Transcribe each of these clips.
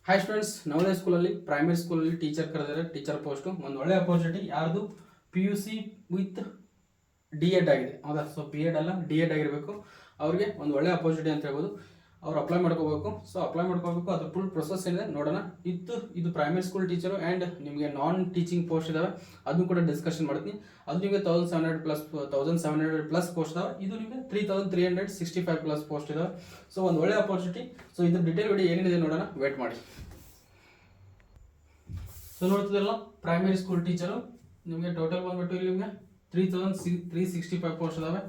Hi students, Navodaya ಸ್ಕೂಲಲ್ಲಿ primary ಸ್ಕೂಲಲ್ಲಿ teacher ಕರೆದಿದ್ದಾರೆ. ಟೀಚರ್ ಪೋಸ್ಟು ಒಂದು ಒಳ್ಳೆ ಅಪರ್ಚುನಿಟಿ. ಯಾರ್ದು? PUC ವಿತ್ D.Ed ಆಗಿದೆ. ಹೌದಾ? ಸೊ B.Ed ಅಲ್ಲ, D.Ed ಆಗಿರಬೇಕು. ಅವ್ರಿಗೆ ಒಂದು ಒಳ್ಳೆ ಅಪರ್ಚುನಿಟಿ ಅಂತ ಹೇಳ್ಬೋದು. ಅವ್ರು ಅಪ್ಲೈ ಮಾಡ್ಕೋಬೇಕು. ಸೊ ಅಪ್ಲೈ ಮಾಡ್ಕೋಬೇಕು, ಅದ್ರ ಫುಲ್ ಪ್ರೊಸೆಸ್ ಏನಿದೆ ನೋಡೋಣ. ಇದು ಪ್ರೈಮರಿ ಸ್ಕೂಲ್ ಟೀಚರು ಆ್ಯಂಡ್ ನಿಮಗೆ ನಾನ್ ಟೀಚಿಂಗ್ ಪೋಸ್ಟ್ ಇದಾವೆ, ಅದನ್ನು ಕೂಡ ಡಿಸ್ಕಷನ್ ಮಾಡ್ತೀನಿ. ಅದು ನಿಮಗೆ 1700 ಪ್ಲಸ್ ಪೋಸ್ಟ್ ಇದಾವೆ. ಇದು ನಿಮಗೆ 3365 ಪ್ಲಸ್ ಪೋಸ್ಟ್ ಇದಾವೆ. ಸೊ ಒಂದು ಒಳ್ಳೆ ಅಪರ್ಚುನಿಟಿ. ಸೊ ಇದ್ರ ಡಿಟೇಲ್ ವಿಡಿಯೋ ಏನೇನಿದೆ ನೋಡೋಣ, ವೇಟ್ ಮಾಡಿ. ಸೊ ನೋಡ್ತಿದ್ದಲ್ಲ, ಪ್ರೈಮರಿ ಸ್ಕೂಲ್ ಟೀಚರು ನಿಮಗೆ ಟೋಟಲ್ ಬಂದ್ಬಿಟ್ಟು ಇಲ್ಲಿ ನಿಮಗೆ 3365 ಪೋಸ್ಟ್ ಇದಾವೆ.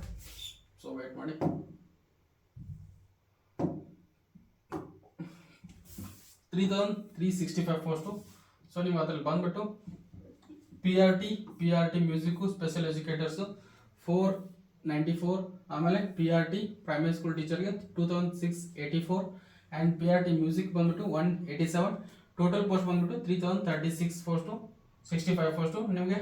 ಸೊ ವೇಟ್ ಮಾಡಿ. 3365 ಪೋಸ್ಟು. ಸೊ ನೀವು ಅದ್ರಲ್ಲಿ ಬಂದ್ಬಿಟ್ಟು P R T music special educators 494, ಆಮೇಲೆ PRT ಪ್ರೈಮರಿ ಸ್ಕೂಲ್ ಟೀಚರ್ಗೆ 2684 ಆ್ಯಂಡ್ PRT ಮ್ಯೂಸಿಕ್ ಬಂದ್ಬಿಟ್ಟು 187. ಟೋಟಲ್ ಪೋಸ್ಟ್ ಬಂದ್ಬಿಟ್ಟು 3036 ಪೋಸ್ಟು, 65 ಪೋಸ್ಟು. ನಿಮಗೆ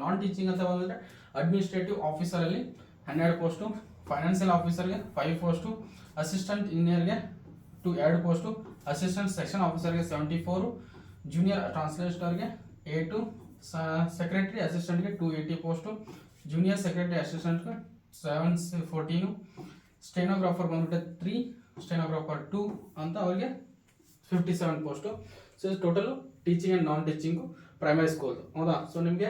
ನಾನ್ ಟೀಚಿಂಗ್ ಅಂತ ಬಂದರೆ ಅಡ್ಮಿನಿಸ್ಟ್ರೇಟಿವ್ ಆಫೀಸರಲ್ಲಿ 12 ಪೋಸ್ಟು, ಫೈನಾನ್ಷಿಯಲ್ ಆಫೀಸರ್ಗೆ 5 ಪೋಸ್ಟು, ಅಸಿಸ್ಟೆಂಟ್ ಇಂಜಿನಿಯರ್ಗೆ 2 ಪೋಸ್ಟು, ಅಸಿಸ್ಟೆಂಟ್ ಸೆಕ್ಷನ್ ಆಫೀಸರ್ಗೆ 74, ಜೂನಿಯರ್ ಟ್ರಾನ್ಸ್ಲೇಟರ್ಗೆ 8, ಸೆಕ್ರೆಟರಿ ಅಸಿಸ್ಟೆಂಟ್ಗೆ 280 ಪೋಸ್ಟು, ಜೂನಿಯರ್ ಸೆಕ್ರೆಟರಿ ಅಸಿಸ್ಟೆಂಟ್ಗೆ 714, ಸ್ಟೆನೋಗ್ರಾಫರ್ ಬಂದ್ಬಿಟ್ಟು 3, ಸ್ಟೆನೋಗ್ರಾಫರ್ 2 ಅಂತ ಅವ್ರಿಗೆ 57 post. So total teaching and non teaching primary school. ಹೌದಾ? ಸೊ ನಿಮಗೆ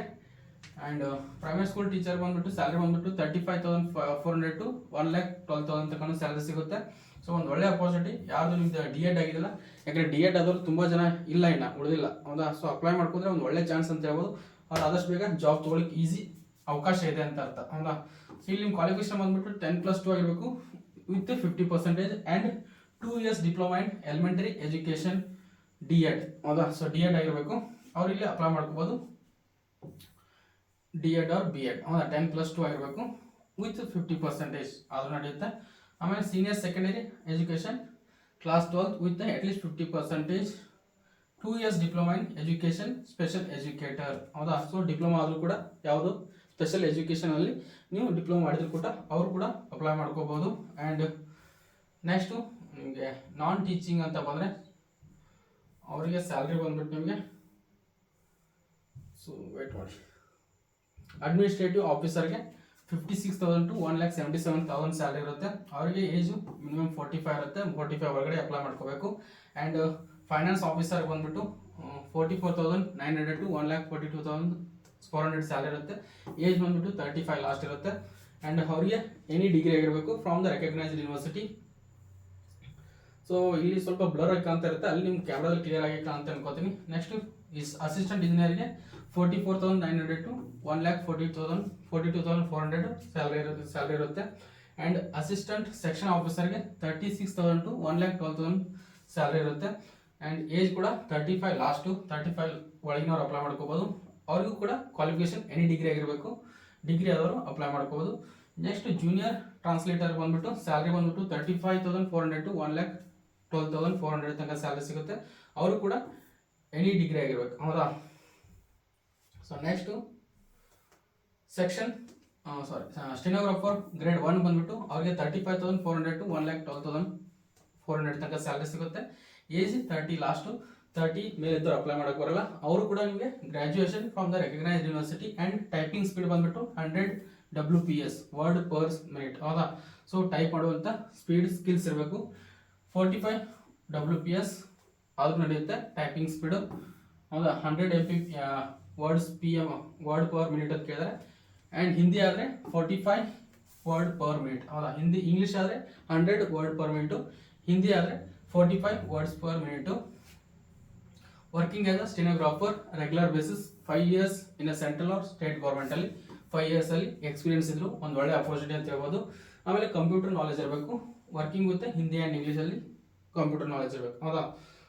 ಆ್ಯಂಡ್ ಪ್ರೈಮರಿ ಸ್ಕೂಲ್ ಟೀಚರ್ ಬಂದ್ಬಿಟ್ಟು ಸ್ಯಾಲ್ರಿ ಬಂದ್ಬಿಟ್ಟು 35,400 to 1,12,000 ತನಕ ಸ್ಯಾಲ್ರಿ ಸಿಗುತ್ತೆ. ಸೊ ಒಂದು ಒಳ್ಳೆ ಅಪರ್ಚುನಿಟಿ. ಯಾವುದು ನಿಮ್ದು D.Ed ಆಗಿದೆಯಲ್ಲ, ಯಾಕಂದರೆ D.Ed ಆದವರು ತುಂಬ ಜನ ಇಲ್ಲ, ಇನ್ನು ಉಳಿದಿಲ್ಲ. ಹೌದಾ? ಸೊ ಅಪ್ಲೈ ಮಾಡ್ಕೊಂಡ್ರೆ ಒಂದು ಒಳ್ಳೆ ಚಾನ್ಸ್ ಅಂತ ಹೇಳ್ಬೋದು. ಅವ್ರು ಆದಷ್ಟು ಬೇಗ ಜಾಬ್ ತೊಗೊಳಿಕ್ಕೆ ಈಸಿ ಅವಕಾಶ ಇದೆ ಅಂತ ಅರ್ಥ. ಹೌದಾ? ಸೊ ಇಲ್ಲಿ ನಿಮ್ಮ ಕ್ವಾಲಿಫಿಕೇಶನ್ ಬಂದ್ಬಿಟ್ಟು 10+2 ಆಗಿರಬೇಕು with 50% and 2 years diploma in elementary education D.Ed. ಹೌದಾ? ಸೊ D.Ed ಆಗಿರಬೇಕು. ಅವ್ರು ಇಲ್ಲಿ ಅಪ್ಲೈ ಮಾಡ್ಕೋಬೋದು, D.Ed ಆರ್ B.Ed. ಹೌದಾ? 10+2 ಆಗಿರಬೇಕು ವಿತ್ 50% ಆದರೂ ನಡೆಯುತ್ತೆ. ಆಮೇಲೆ senior secondary education class 12 with at least 50%, 2 years diploma in education special educator. ಹೌದಾ? ಸೊ ಡಿಪ್ಲೊಮಾ ಆದರೂ ಕೂಡ ಯಾವುದು ಸ್ಪೆಷಲ್ ಎಜುಕೇಷನಲ್ಲಿ ನೀವು ಡಿಪ್ಲೊಮಾ ಮಾಡಿದ್ರು ಕೂಡ ಅವರು ಕೂಡ ಅಪ್ಲೈ ಮಾಡ್ಕೋಬೋದು. ಆ್ಯಂಡ್ ನೆಕ್ಸ್ಟು ನಿಮಗೆ ನಾನ್ ಟೀಚಿಂಗ್ ಅಂತ ಬಂದರೆ ಅವರಿಗೆ ಸ್ಯಾಲ್ರಿ ಬಂದ್ಬಿಟ್ಟು ನಿಮಗೆ, ಸೊ ವೇಟ್ ಮಾಡಿ, ಅಡ್ಮಿನಿಸ್ಟ್ರೇಟಿವ್ ಆಫೀಸರ್ಗೆ 56,000 to 1,77,000 ಸ್ಯಾಲ್ರಿ ಇರುತ್ತೆ. ಅವರಿಗೆ ಏಜು ಮಿನಿಮಮ್ 45 ಇರುತ್ತೆ. 45 ಒಳಗಡೆ ಅಪ್ಲೈ ಮಾಡ್ಕೋಬೇಕು. ಆ್ಯಂಡ್ ಫೈನಾನ್ಸ್ ಆಫೀಸರ್ಗೆ ಬಂದ್ಬಿಟ್ಟು 44,900 to 1,42,400 ಸ್ಯಾಲ್ರಿ ಇರುತ್ತೆ. ಏಜ್ ಬಂದ್ಬಿಟ್ಟು 35 ಲಾಸ್ಟ್ ಇರುತ್ತೆ. ಆ್ಯಂಡ್ ಅವರಿಗೆ ಎನಿ ಡಿಗ್ರಿ ಆಗಿರಬೇಕು from the recognised university. So ಇಲ್ಲಿ ಸ್ವಲ್ಪ ಬ್ಲರ್ ಆಗಿ ಕಾಣ್ತಾ ಇರುತ್ತೆ, ಅಲ್ಲಿ ನಿಮ್ಮ ಕ್ಯಾಮ್ರಾದಲ್ಲಿ ಕ್ಲಿಯರ್ ಆಗಿ ಕಾಣ್ತಾ ಅನ್ಕೋತೀನಿ. ನೆಕ್ಸ್ಟ್ ಅಸಿಸ್ಟೆಂಟ್ ಇಂಜಿನಿಯರ್ಗೆ 44,900 to 1,42,400 ಸ್ಯಾಲ್ರಿ ಇರುತ್ತೆ. ಆ್ಯಂಡ್ ಅಸಿಸ್ಟೆಂಟ್ ಸೆಕ್ಷನ್ ಆಫೀಸರ್ಗೆ 36,000 to 1,12,000 ಸ್ಯಾಲ್ರಿ ಇರುತ್ತೆ. ಆ್ಯಂಡ್ ಏಜ್ ಕೂಡ 35 ಲಾಸ್ಟು, 35 ಒಳಗಿನವ್ರು ಅಪ್ಲೈ ಮಾಡ್ಕೋಬೋದು. ಅವ್ರಿಗೂ ಕೂಡ ಕ್ವಾಲಿಫಿಕೇಶನ್ ಎನಿ ಡಿಗ್ರಿ ಆಗಿರಬೇಕು, ಡಿಗ್ರಿ ಆದವರು ಅಪ್ಲೈ ಮಾಡ್ಕೋಬೋದು. ನೆಕ್ಸ್ಟ್ ಜೂನಿಯರ್ ಟ್ರಾನ್ಸ್ಲೇಟರ್ ಬಂದ್ಬಿಟ್ಟು ಸ್ಯಾಲ್ರಿ ಬಂದ್ಬಿಟ್ಟು 35,400 to 1,12,400 ತನಕ ಸ್ಯಾಲ್ರಿ ಸಿಗುತ್ತೆ. ಅವರು ಕೂಡ ಎನಿ ಡಿಗ್ರಿ ಆಗಿರ್ಬೇಕು. ಹೌದಾ? ಸೊ ನೆಕ್ಸ್ಟು ಸ್ಟೆನೋಗ್ರಾಫರ್ ಗ್ರೇಡ್ 1 ಬಂದ್ಬಿಟ್ಟು ಅವ್ರಿಗೆ 35,400 to 1,12,400 ತನಕ ಸ್ಯಾಲ್ರಿ ಸಿಗುತ್ತೆ. ಏಜ್ 30 ಲಾಸ್ಟು, 30 ಮೇಲಿದ್ದವರು ಅಪ್ಲೈ ಮಾಡೋಕ್ಕೆ ಬರಲ್ಲ. ಅವರು ಕೂಡ ನಿಮಗೆ graduation from the recognised university and typing speed ಬಂದ್ಬಿಟ್ಟು 100 WPS ವರ್ಡ್ ಪರ್ ಮಿನಿಟ್. ಹೌದಾ? ಸೊ ಟೈಪ್ ಮಾಡುವಂಥ ಸ್ಪೀಡ್ ಸ್ಕಿಲ್ಸ್ ಇರಬೇಕು. 45 WPS ಆದರೂ ನಡೆಯುತ್ತೆ ಟೈಪಿಂಗ್ ಸ್ಪೀಡು. ಹೌದಾ? 100 MP ವರ್ಡ್ ಪರ್ ಮಿನಿಟ್ ಅಂತ ಕೇಳಿದರೆ. ಆ್ಯಂಡ್ ಹಿಂದಿ ಆದರೆ 45 ವರ್ಡ್ ಪರ್ ಮಿನಿಟ್. ಹೌದಾ? ಇಂಗ್ಲೀಷ್ ಆದರೆ 100 ವರ್ಡ್ ಪರ್ ಮಿನಿಟು, ಹಿಂದಿ ಆದರೆ 45 words per minute. Working as a stenographer regular basis, 5 years in a central or state ಗೌರ್ಮೆಂಟಲ್ಲಿ 5 years ಅಲ್ಲಿ ಎಕ್ಸ್ಪೀರಿಯನ್ಸ್ ಇದ್ರು ಒಂದು ಒಳ್ಳೆ ಅಪರ್ಚುನಿಟಿ ಅಂತ ಹೇಳ್ಬೋದು. ಆಮೇಲೆ ಕಂಪ್ಯೂಟರ್ ನಾಲೆಜ್ ಇರಬೇಕು, ವರ್ಕಿಂಗ್ ವಿತ್ ಹಿಂದಿ ಆ್ಯಂಡ್ ಇಂಗ್ಲೀಷಲ್ಲಿ ಕಂಪ್ಯೂಟರ್ ನಾಲೆಜ್ ಇರಬೇಕು. ಹೌದಾ?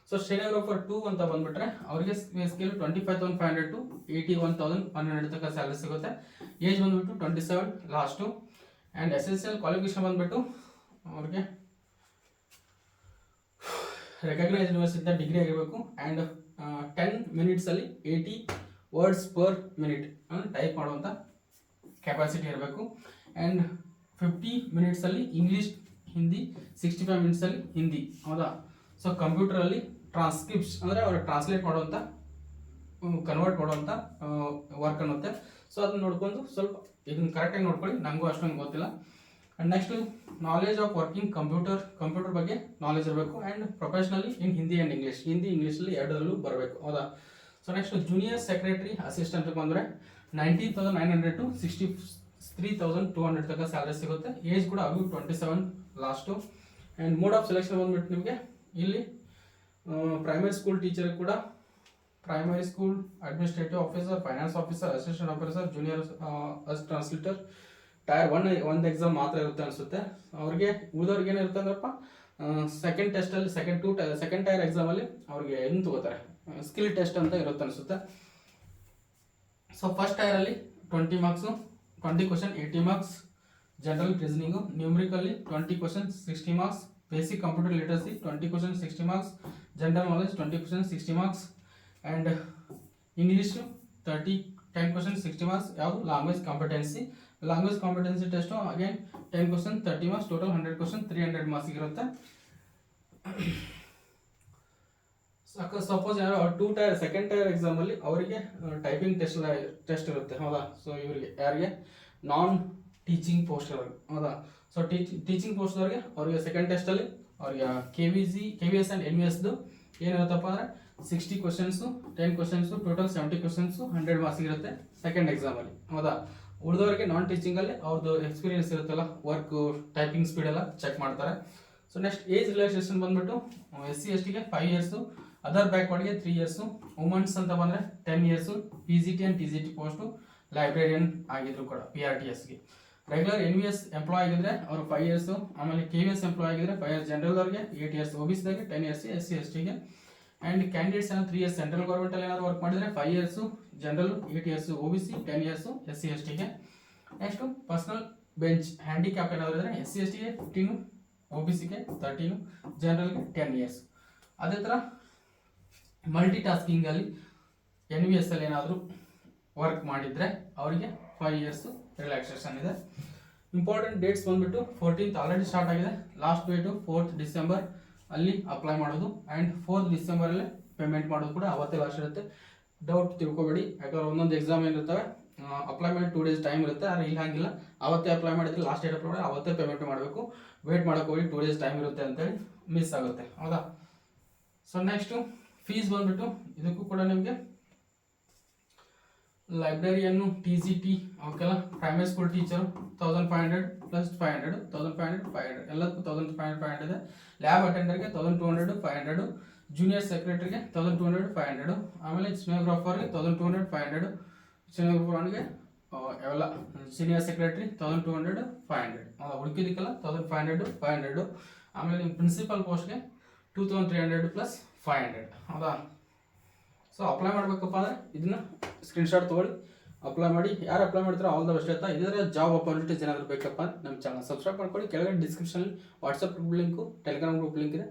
ಸೊ ಸ್ಟೆನೋಗ್ರಾಫರ್ 2 ಅಂತ ಬಂದ್ಬಿಟ್ರೆ ಅವರಿಗೆ ಸ್ಕೇಲ್ 25,500 to 81,100 ತನಕ ಸ್ಯಾಲ್ರಿ ಸಿಗುತ್ತೆ. ಏಜ್ ಬಂದ್ಬಿಟ್ಟು 27 ಲಾಸ್ಟು. ಆ್ಯಂಡ್ ಎಸೆನ್ಷಿಯಲ್ ಕ್ವಾಲಿಫಿಕೇಶನ್ ಬಂದ್ಬಿಟ್ಟು ಅವ್ರಿಗೆ ರೆಕಗ್ನೈಸ್ಡ್ ಯೂನಿವರ್ಸಿಟಿ ಡಿಗ್ರಿ ಆಗಿರಬೇಕು. ಆ್ಯಂಡ್ 10 minutes ಅಲ್ಲಿ 80 ವರ್ಡ್ಸ್ ಪರ್ ಮಿನಿಟ್ ಟೈಪ್ ಮಾಡುವಂಥ ಕೆಪಾಸಿಟಿ ಇರಬೇಕು. ಆ್ಯಂಡ್ 50 minutes ಅಲ್ಲಿ ಇಂಗ್ಲೀಷ್ ಹಿಂದಿ, 65 minutes ಅಲ್ಲಿ ಹಿಂದಿ. ಹೌದಾ? ಸೊ ಕಂಪ್ಯೂಟರಲ್ಲಿ ಟ್ರಾನ್ಸ್ಕ್ರಿಪ್ಷನ್ ಅಂದರೆ ಅವರು ಟ್ರಾನ್ಸ್ಲೇಟ್ ಮಾಡುವಂಥ ಕನ್ವರ್ಟ್ ಮಾಡುವಂಥ ವರ್ಕ್ ಅನ್ನುತ್ತೆ. ಸೊ ಅದನ್ನ ನೋಡ್ಕೊಂಡು ಸ್ವಲ್ಪ ಇದನ್ನ ಕರೆಕ್ಟಾಗಿ ನೋಡ್ಕೊಳ್ಳಿ, ನನಗೂ ಅಷ್ಟೊಂದು ಗೊತ್ತಿಲ್ಲ. And next knowledge of working computer ಬಗ್ಗೆ ನಾಲೆಜ್ ಇರಬೇಕು. And professionally in Hindi and English, Hindi ಇಂಗ್ಲೀಷಲ್ಲಿ ಎರಡರಲ್ಲೂ ಬರಬೇಕು, ಹೌದಾ. So next junior secretary assistant ಬಂದರೆ 19,900 to 63,200 ತನಕ ಸ್ಯಾಲರಿ ಸಿಗುತ್ತೆ. ಏಜ್ ಕೂಡ ಅದು 27 last. And mode of selection ಬಂದ್ಬಿಟ್ಟು ನಿಮಗೆ ಇಲ್ಲಿ ಪ್ರೈಮರಿ ಸ್ಕೂಲ್ ಟೀಚರ್ ಕೂಡ primary school administrative officer, finance officer, assistant officer, junior translator, tier ಒಂದು ಎಕ್ಸಾಮ್ ಮಾತ್ರ ಇರುತ್ತೆ ಅನಿಸುತ್ತೆ ಅವ್ರಿಗೆ. ಉಳಿದವ್ರಿಗೆ ಏನಿರುತ್ತೆ ಅಂದ್ರಪ್ಪ ಸೆಕೆಂಡ್ ಟೆಸ್ಟಲ್ಲಿ ಸೆಕೆಂಡ್ ಟೈರ್ ಎಕ್ಸಾಮಲ್ಲಿ ಅವ್ರಿಗೆ ಏನು ತಗೋತಾರೆ, ಸ್ಕಿಲ್ ಟೆಸ್ಟ್ ಅಂತ ಇರುತ್ತೆ ಅನಿಸುತ್ತೆ. ಸೊ ಫಸ್ಟ್ ಟೈರಲ್ಲಿ 20 marks, 20 question 80 marks, general reasoning, ನ್ಯೂಮರಿಕಲ್ಲಿ 20 question 60 marks, basic computer literacy 20 question 60 marks, general knowledge 20 question 60 marks, and English 10 question 60 marks. ಯಾವುದು language competency test again 10 question 30 marks, total 100 question 300 marks ಇರುತ್ತೆ. Suppose ಯಾರು second tier ಎಕ್ಸಾಮಲ್ಲಿ ಅವರಿಗೆ typing test ಇರುತ್ತೆ, ಹೌದಾ. So ಇವರಿಗೆ ಯಾರಿಗೆ ನಾನ್ ಟೀಚಿಂಗ್ ಪೋಸ್ಟ್ ಅವ್ರಿಗೆ, ಹೌದಾ. ಸೊ ಟೀಚಿಂಗ್ ಪೋಸ್ಟ್ ಅವ್ರಿಗೆ ಸೆಕೆಂಡ್ ಟೆಸ್ಟಲ್ಲಿ ಅವ್ರಿಗೆ KVS ಆ್ಯಂಡ್ NVSದು ಏನಿರುತ್ತಪ್ಪ ಅಂದರೆ 60 questions 10 questions total 70 questions 100 marks ಇರುತ್ತೆ ಸೆಕೆಂಡ್ ಎಕ್ಸಾಮಲ್ಲಿ, ಹೌದಾ. ಉಳಿದವರಿಗೆ ನಾನ್ ಟೀಚಿಂಗಲ್ಲಿ ಅವ್ರದ್ದು ಎಕ್ಸ್ಪೀರಿಯನ್ಸ್ ಇರುತ್ತಲ್ಲ, ವರ್ಕು ಟೈಪಿಂಗ್ ಸ್ಪೀಡ್ ಎಲ್ಲ ಚೆಕ್ ಮಾಡ್ತಾರೆ. ಸೊ ನೆಕ್ಸ್ಟ್ ಏಜ್ ರಿಲ್ಯಾಕ್ಸೇಷನ್ ಬಂದ್ಬಿಟ್ಟು SC STಗೆ 5 ಇಯರ್ಸು, ಅದರ್ ಬ್ಯಾಕ್ವರ್ಡ್ಗೆ 3 ಇಯರ್ಸು, ವುಮೆನ್ಸ್ ಅಂತ ಬಂದರೆ 10 years, PGT and TGT post librarian ಆಗಿದ್ರು ಕೂಡ PRTSಗೆ. ರೆಗ್ಯುಲರ್ NVS ಎಂಪ್ಲಾಯ್ ಆಗಿದ್ರೆ ಅವರು 5 ಇಯರ್ಸು, ಆಮೇಲೆ KVS ಎಂಪ್ಲಾಯ್ ಆಗಿದ್ರೆ 5 ಇಯರ್ಸ್, ಜನರಲ್ದವ್ರಿಗೆ 8 ಇಯರ್ಸ್, OBCದಾಗೆ 10 ಇಯರ್ಸ್, SC STಗೆ. ಆ್ಯಂಡ್ ಕ್ಯಾಂಡಿಡೇಟ್ಸ್ ಏನೋ 3 ಇಯರ್ಸ್ ಸೆಂಟ್ರಲ್ ಗೌರ್ಮೆಂಟಲ್ಲಿ ಏನಾದ್ರು ವರ್ಕ್ ಮಾಡಿದರೆ 5 years, general 8 years, OBC 10 years, SC STಗೆ. ನೆಕ್ಸ್ಟು ಪರ್ಸನಲ್ ಬೆಂಚ್ ಹ್ಯಾಂಡಿಕ್ಯಾಪ್ ಏನಾದರೂ ಇದ್ದರೆ SC STಗೆ 15, OBCಗೆ 13, ಜನರಲ್ಗೆ 10 ಇಯರ್ಸ್. ಅದೇ ಥರ ಮಲ್ಟಿ ಟಾಸ್ಕಿಂಗಲ್ಲಿ NVS ಅಲ್ಲಿ ಏನಾದರೂ ವರ್ಕ್ ಮಾಡಿದರೆ ಅವರಿಗೆ 5 ಇಯರ್ಸು ರಿಲ್ಯಾಕ್ಸೇಷನ್ ಇದೆ. ಇಂಪಾರ್ಟೆಂಟ್ ಡೇಟ್ಸ್ ಬಂದುಬಿಟ್ಟು 14th ಆಲ್ರೆಡಿ ಸ್ಟಾರ್ಟ್ ಆಗಿದೆ, ಲಾಸ್ಟ್ ಡೇಟು 4th ಡಿಸೆಂಬರ್ ಅಲ್ಲಿ ಅಪ್ಲೈ ಮಾಡೋದು. ಆ್ಯಂಡ್ 4th ಡಿಸೆಂಬರಲ್ಲೇ ಪೇಮೆಂಟ್ ಮಾಡೋದು ಕೂಡ ಅವತ್ತೇ ಲಾಸ್ಟ್ ಇರುತ್ತೆ. ಡೌಟ್ ತಿಳ್ಕೊಬೇಡಿ, ಯಾಕಂದ್ರೆ ಒಂದೊಂದು ಎಕ್ಸಾಮ್ ಏನಿರ್ತವೆ ಅಪ್ಲೈ ಮಾಡಿ 2 days ಟೈಮ್ ಇರುತ್ತೆ, ಆದರೆ ಇಲ್ಲಿ ಹಾಗಿಲ್ಲ, ಅವತ್ತೇ ಅಪ್ಲೈ ಮಾಡಿದ್ರೆ ಲಾಸ್ಟ್ ಡೇಟ್ ಅಪ್ಲೈ ಮಾಡಿ ಅವತ್ತೇ ಪೇಮೆಂಟ್ ಮಾಡಬೇಕು, ವೇಟ್ ಮಾಡೋಕೆ ಹೋಗಿ 2 days ಟೈಮ್ ಇರುತ್ತೆ ಅಂತೇಳಿ ಮಿಸ್ ಆಗುತ್ತೆ, ಹೌದಾ. ಸೊ ನೆಕ್ಸ್ಟು ಫೀಸ್ ಬಂದುಬಿಟ್ಟು ಇದಕ್ಕೂ ಕೂಡ ನಿಮಗೆ ಲೈಬ್ರರಿಯನ್ನು TGT ಅವಕ್ಕೆಲ್ಲ ಪ್ರೈಮರಿ ಸ್ಕೂಲ್ ಟೀಚರು 1,500 ಪ್ಲಸ್ 500 1,500 ಎಲ್ಲದಕ್ಕೂ 1,500 ಇದೆ. ಲ್ಯಾಬ್ ಅಟೆಂಡರ್ಗೆ 1,200 500, ಜೂನಿಯರ್ ಸೆಕ್ರೆಟರಿಗೆ 1,200 500, ಆಮೇಲೆ ಸಿನಿಯೋಗ್ರಾಫರ್ಗೆ 1,200 500, ಸಿನಿಯೋಗ್ರಾಫರ್ಗೆ ಅವೆಲ್ಲ ಸೀನಿಯರ್ ಸೆಕ್ರೆಟರಿ 1,200 500, ಹುಡುಕಿದಕ್ಕೆಲ್ಲ 1,500 500. ಆಮೇಲೆ ನಿಮ್ಮ ಪ್ರಿನ್ಸಿಪಲ್ ಪೋಸ್ಟ್ಗೆ 2,300 ಪ್ಲಸ್ 500, ಹೌದಾ. ಸೊ ಅಪ್ಲೈ ಮಾಡಬೇಕಪ್ಪ ಅಂದರೆ ಇದನ್ನ ಸ್ಕ್ರೀನ್ಶಾಟ್ ತೊಗೊಳ್ಳಿ, ಅಪ್ಲೈ ಮಾಡಿ. ಯಾರು ಅಪ್ಲೈ ಮಾಡ್ತಾರೋ ಆಲ್ ದ ಬೆಸ್ಟ್ ಆಯ್ತಾ. ಇದರ ಜಾಬ್ ಅಪಾರ್ಚುನಿಟೀಸ್ ಏನಾದರೂ ಬೇಕಪ್ಪ ನಮ್ಮ ಚಾನಲ್ ಸಬ್ಸ್ಕ್ರೈಬ್ ಮಾಡ್ಕೊಳ್ಳಿ. ಕೆಳಗಡೆ ಡಿಸ್ಕ್ರಿಪ್ಷನಲ್ಲಿ WhatsApp group link, Telegram group link ಇದೆ,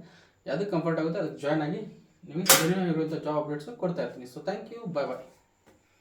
ಯಾವುದಕ್ಕೆ ಕಂಫರ್ಟ್ ಆಗುತ್ತೆ ಅದಕ್ಕೆ ಜಾಯ್ನ್ ಆಗಿ ನಿಮಗೆ ಇರುವಂಥ ಜಾಬ್ ಅಪ್ಡೇಟ್ಸು ಕೊಡ್ತಾ ಇರ್ತೀನಿ. So thank you, bye bye.